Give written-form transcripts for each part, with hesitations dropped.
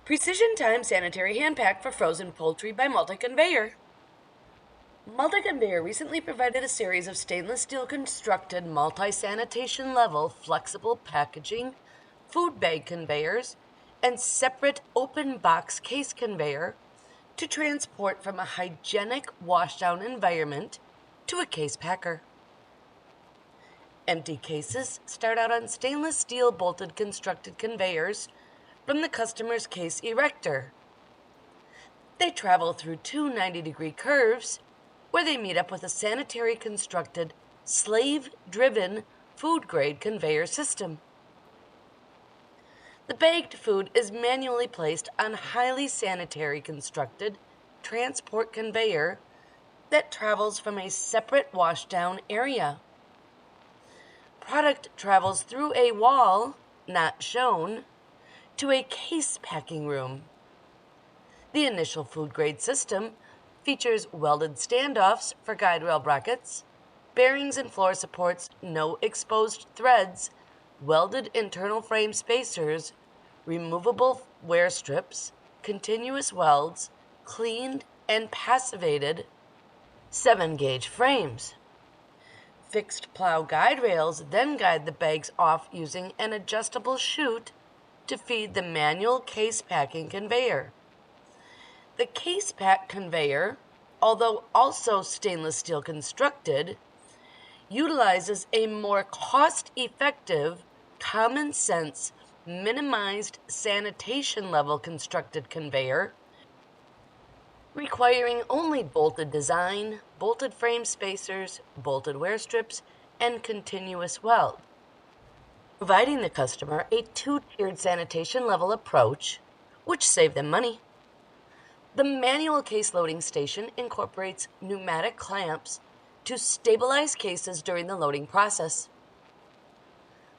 Precision Time Sanitary Hand Pack for Frozen Poultry by Multi-Conveyor. Multi-Conveyor recently provided a series of stainless steel constructed multi-sanitation level flexible packaging, food bag conveyors, and separate open box case conveyor to transport from a hygienic washdown environment to a case packer. Empty cases start out on stainless steel bolted constructed conveyors from the customer's case erector. They travel through two 90-degree curves where they meet up with a sanitary constructed, slave-driven food-grade conveyor system. The bagged food is manually placed on highly sanitary constructed transport conveyor that travels from a separate washdown area. Product travels through a wall, not shown, to a case packing room. The initial food-grade system features welded standoffs for guide rail brackets, bearings and floor supports, no exposed threads, welded internal frame spacers, removable wear strips, continuous welds, cleaned and passivated 7-gauge frames. Fixed plow guide rails then guide the bags off using an adjustable chute to feed the manual case packing conveyor. The case pack conveyor, although also stainless steel constructed, utilizes a more cost-effective, common sense, minimized sanitation level constructed conveyor, requiring only bolted design, bolted frame spacers, bolted wear strips, and continuous weld, providing the customer a two-tiered sanitation level approach, which saved them money. The manual case loading station incorporates pneumatic clamps to stabilize cases during the loading process.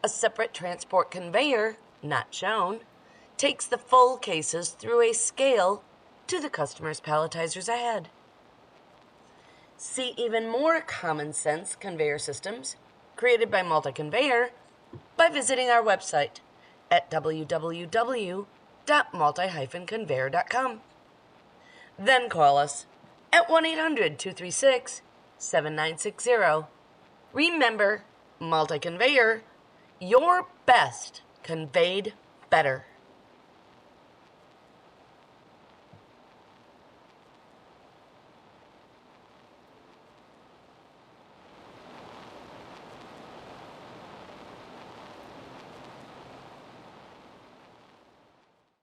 A separate transport conveyor, not shown, takes the full cases through a scale to the customer's palletizers ahead. See even more common sense conveyor systems created by Multi-Conveyor by visiting our website at www.multi-conveyor.com. Then call us at 1-800-236-7960. Remember, Multi-Conveyor, your best conveyed better.